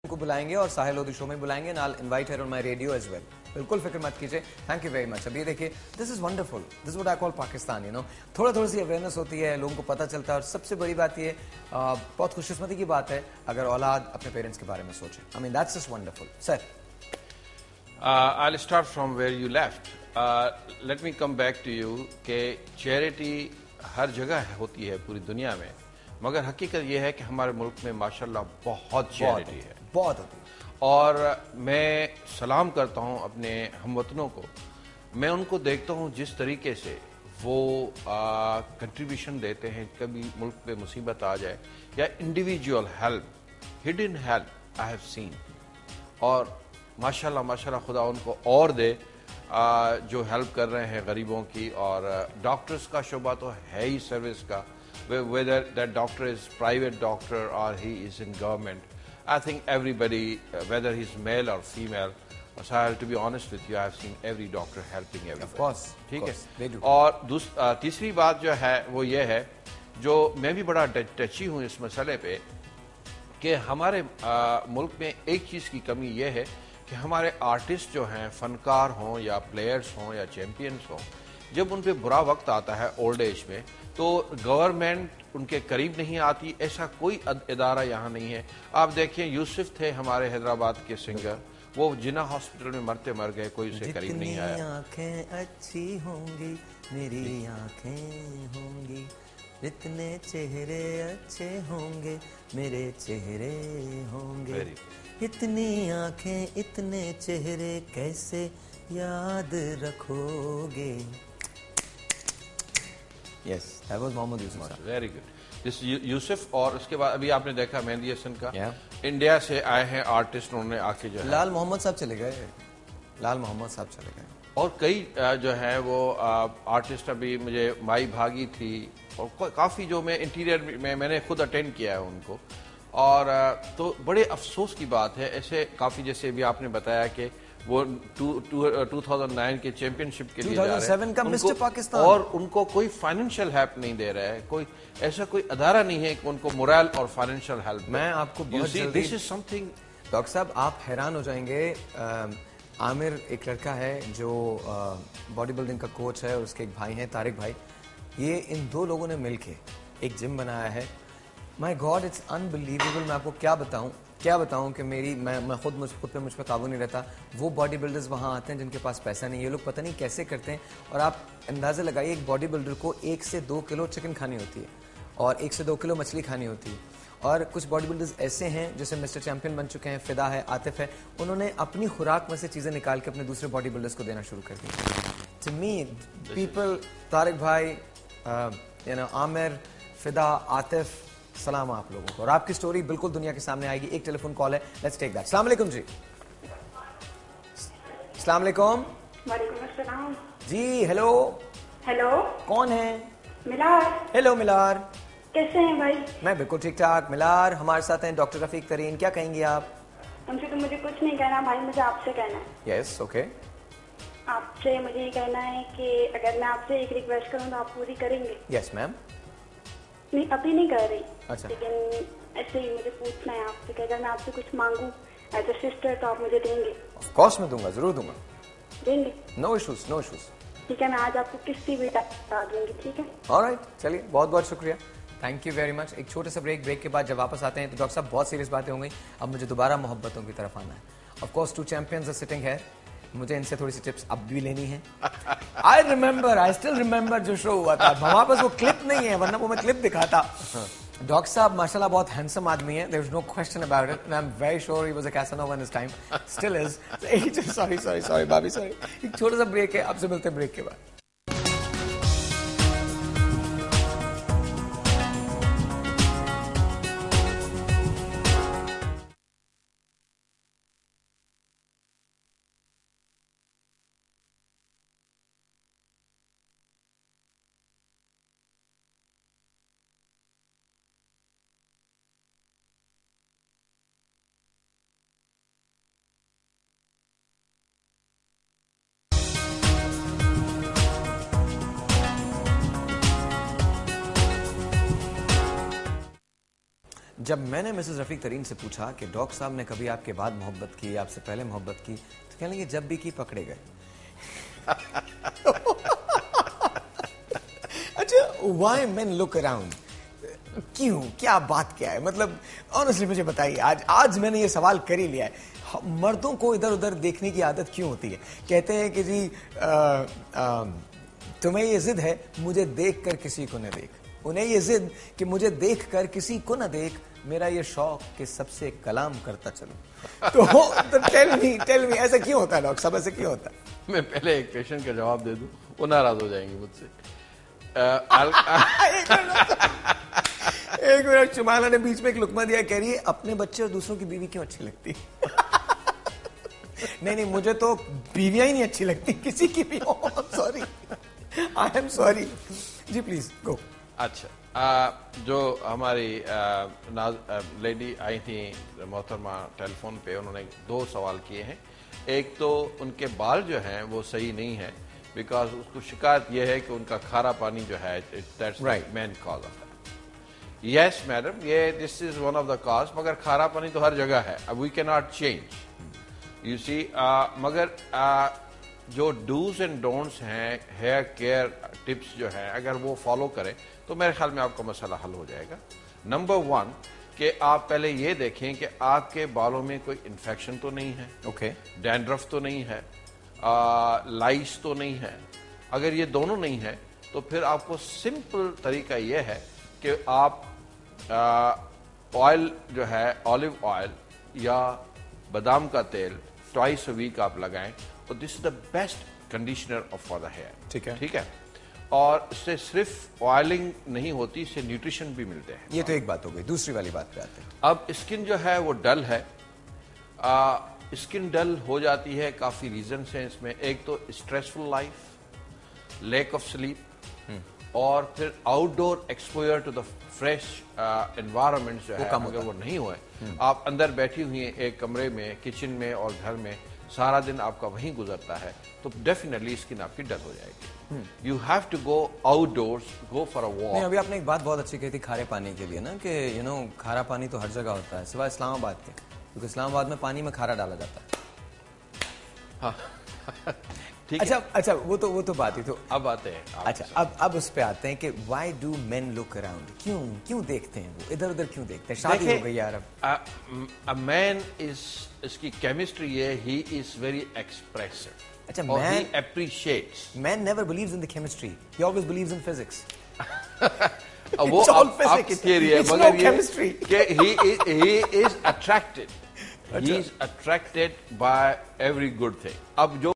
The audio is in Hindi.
को बुलाएंगे और साहिल लोधी शो में बुलाएंगे नाल invite her on my radio as well. बिल्कुल फिक्र मत कीजिए। Thank you very much. अब ये देखिए, this is wonderful, this what I call Pakistan. You know, थोड़ी सी अवेयरनेस होती है, लोगों को पता चलता है। और सबसे बड़ी बात ये बहुत खुशकिस्मती की बात है अगर औलाद अपने पेरेंट्स के बारे में सोचे। I mean that's just wonderful. Sir, I'll start from where you left. Let me come back to you कि चैरिटी हर जगह होती है पूरी दुनिया में, मगर हकीकत यह है कि हमारे मुल्क में माशाल्लाह बहुत चैरिटी है, बहुत होती है। और मैं सलाम करता हूं अपने हमवतनों को। मैं उनको देखता हूं जिस तरीके से वो कंट्रीब्यूशन देते हैं, कभी मुल्क पे मुसीबत आ जाए या individual help, hidden help I have seen. और माशाल्लाह माशाल्लाह खुदा उनको और दे जो हेल्प कर रहे हैं गरीबों की। और डॉक्टर्स का शोबा तो है ही सर्विस का, whether that doctor is private doctor or he is in government. I think everybody, whether he's male or female, Sahil, to be honest with you, I have seen every doctor helping everybody. Of course, ठीक है। they do. और तीसरी बात जो है वो ये है, जो मैं भी बड़ा टची हूँ इस मसले पे, कि हमारे मुल्क में एक चीज़ की कमी ये है कि हमारे आर्टिस्ट जो हैं, फनकार हों या प्लेयर्स हों या चैंपियंस हों, जब उन पे बुरा वक्त आता है ओल्ड एज में, तो गवर्नमेंट उनके करीब नहीं आती। ऐसा कोई इदारा यहाँ नहीं है। आप देखिए, यूसुफ थे हमारे हैदराबाद के सिंगर, वो जिन्ना हॉस्पिटल में मरते मर गए, कोई उसे करीब नहीं आया। आंखें अच्छी होंगी मेरी आंखें होंगी, जितने चेहरे अच्छे होंगे मेरे चेहरे होंगे, इतनी आंखें इतने चेहरे कैसे याद रखोगे। Yes, that was Mohammad Yusuf. Very good. This Yusuf. और उसके बाद अभी आपने देखा मेहंदी हसन का, इंडिया से आए हैं आर्टिस्ट, उन्होंने आके जो है लाल मोहम्मद साहब चले गए, लाल मोहम्मद साहब चले गए। और कई जो है वो आर्टिस्ट, अभी मुझे माई भागी थी, और काफ़ी जो मैं इंटीरियर में मैंने खुद अटेंड किया है उनको। और तो बड़े अफसोस की बात है, ऐसे काफ़ी, जैसे भी आपने बताया कि वो 2009 के चैंपियनशिप के लिए जा रहे हैं, 2007 का मिस्टर पाकिस्तान, और उनको कोई फाइनेंशियल हेल्प नहीं दे रहा है, कोई ऐसा कोई अदारा नहीं है कि उनको मोरल और फाइनेंशियल हेल्प। मैं आपको बहुत जल्दी, दिस इज समथिंग, डॉक्टर साहब आप हैरान हो जाएंगे। आमिर एक लड़का है जो बॉडी बिल्डिंग का कोच है, और उसके एक भाई हैं तारिक भाई। ये इन दो लोगों ने मिलके एक जिम बनाया है। My God, it's unbelievable. मैं आपको क्या बताऊं कि मैं खुद पे मुझ पर काबू नहीं रहता। वो बॉडी बिल्डर्स वहाँ आते हैं जिनके पास पैसा नहीं, ये लोग पता नहीं कैसे करते हैं। और आप अंदाज़ा लगाइए, एक बॉडी बिल्डर को 1 से 2 किलो चिकन खानी होती है और 1 से 2 किलो मछली खानी होती है। और कुछ बॉडी बिल्डर्स ऐसे हैं, जैसे मिस्टर चैंपियन बन चुके हैं, फिदा है, आतिफ है, उन्होंने अपनी खुराक में से चीज़ें निकाल के अपने दूसरे बॉडी बिल्डर्स को देना शुरू कर दी। टू मी पीपल, तारिक भाई, आमिर, फिदा, आतिफ, सलाम आप लोगों को। और आपकी स्टोरी बिल्कुल दुनिया के सामने आएगी। एक टेलीफोन कॉल है, लेट्स टेक दैट। अस्सलाम वालेकुम जी। अस्सलाम वालेकुम। वालेकुम अस्सलाम जी। हेलो हेलो, कौन है? मिलार। हेलो मिलार, कैसे हैं भाई? मैं बिल्कुल ठीक ठाक। मिलार हमारे साथ हैं डॉक्टर रफीक तरीन। क्या कहेंगे आप? उनसे तो मुझे कुछ नहीं कहना भाई, मुझे आपसे कहना है। Yes, okay. आपसे मुझे ये कहना है कि अगर मैं आपसे एक रिक्वेस्ट करूँ तो आप पूरी करेंगे? Yes ma'am. नहीं, अभी नहीं कर रही। अच्छा। लेकिन ऐसे ही मुझे पूछना है आपसे कि अगर मैं आपसे कुछ मांगूं एज अ सिस्टर तो आप मुझे देंगे? ऑफ कोर्स मैं दूंगा, जरूर दूंगा। देंगे? No issues, no issues. ठीक है, मैं आज आपको किस्ती भी बता दूंगी। ठीक है, ऑलराइट, चलिए, बहुत बहुत शुक्रिया, थैंक यू वेरी मच। एक छोटे से ब्रेक के बाद जब वापस आते हैं तो डॉक्टर साहब बहुत सीरियस बातें हो गई। अब मुझे दोबारा मोहब्बतों की तरफ आना है। Of course 2 champions are sitting है, मुझे इनसे थोड़ी सी टिप्स अब भी लेनी है। आई स्टिल रिमेंबर जो शो हुआ था, हमारे पास वो क्लिप नहीं है, वरना वो मैं क्लिप दिखाता। डॉक्टर साहब माशाल्लाह बहुत हैंडसम आदमी है, there is no question about it, and I am very sure he was a Casanova in his time, still is. Sorry bhabhi, sorry. एक छोटा सा ब्रेक है, आपसे मिलते हैं ब्रेक के बाद। जब मैंने मिसेस रफीक तरीन से पूछा कि डॉक्टर साहब ने कभी आपके बाद मोहब्बत की, आपसे पहले मोहब्बत की, तो कहने लगे जब भी की पकड़े गए। अच्छा, व्हाई मेन लुक अराउंड? क्यों, क्या बात क्या है? मतलब ऑनेस्टली मुझे बताइए। आज मैंने ये सवाल कर ही लिया है, मर्दों को इधर उधर देखने की आदत क्यों होती है? कहते हैं कि जी तुम्हें ये जिद है मुझे देख कर किसी को न देख, उन्हें ये जिद कि मुझे देख कर किसी को न देख, मेरा ये शौक कि सबसे कलाम करता चलूं। तो टेल मी ऐसा क्यों होता है डॉक्टर साहब, ऐसा क्यों होता है? मैं पहले एक क्वेश्चन का जवाब दे दूं, वो नाराज हो जाएंगे मुझसे। एक मिनट, शुमाला ने बीच में एक लुकमा दिया, कह रही है अपने बच्चे और दूसरों की बीवी क्यों अच्छी लगती? नहीं, मुझे तो बीवियां ही नहीं अच्छी लगती, किसी की भी हो। Sorry, I am sorry ji, please go. अच्छा, जो हमारी लेडी आई थी मोहतरमा टेलीफोन पे, उन्होंने 2 सवाल किए हैं। एक तो उनके बाल जो हैं वो सही नहीं है, बिकॉज उसको शिकायत यह है कि उनका खारा पानी जो है, that's main cause of that. Yes madam, ये this is one of the cause, मगर खारा पानी तो हर जगह है, अब we can not change, you see. मगर जो डूज एंड डोंट्स हैं, हेयर केयर टिप्स जो हैं, अगर वो फॉलो करें तो मेरे ख्याल में आपका मसला हल हो जाएगा। नंबर 1 कि आप पहले ये देखें कि आपके बालों में कोई इन्फेक्शन तो नहीं है, ओके, डैंड्रफ तो नहीं है, लाइस तो नहीं है। अगर ये दोनों नहीं है तो फिर आपको सिंपल तरीका यह है कि आप ऑयल जो है, ऑलिव ऑयल या बादाम का तेल ट्वाइस अ वीक आप लगाएं, और this is the best conditioner for the hair. ठीक है। और इससे सिर्फ ऑयलिंग नहीं होती, इससे न्यूट्रिशन भी मिलते हैं। ये तो एक बात हो गई, दूसरी वाली बात पे आते हैं। अब स्किन जो है वो डल है। स्किन डल हो जाती है, काफी रीजन हैं इसमें। एक तो stressful life, lack of sleep, और फिर outdoor exposure to the fresh environment जो है, अगर वो नहीं हुए, आप अंदर बैठी हुई हैं एक कमरे में, किचन में और घर में, सारा दिन आपका वहीं गुजरता है, तो डेफिनेटली स्किन आपकी डल हो जाएगी। You have to go outdoors, go for a walk. नहीं, अभी आपने एक बात बहुत अच्छी कही थी खारे पानी के लिए ना, कि खारा पानी तो हर जगह होता है सिवाय इस्लामाबाद के, क्योंकि इस्लामाबाद में पानी में खारा डाला जाता है। हाँ ठीक अच्छा, है। अच्छा, वो तो बात ही तो। अब आते हैं। अच्छा, अब उस पे आते हैं कि why do main look around? क्यों देखते हैं वो इधर उधर, क्यों देखते हैं? शादी हो गई यार अब। अ मैन इज, इसकी केमिस्ट्री है, ही इज वेरी एक्सप्रेसिव। अच्छा, और he appreciates. Man never believes in the chemistry. He always believes in physics. वो आपकी थियरी है, मगर chemistry. he is attracted. He is attracted by every good thing. अब जो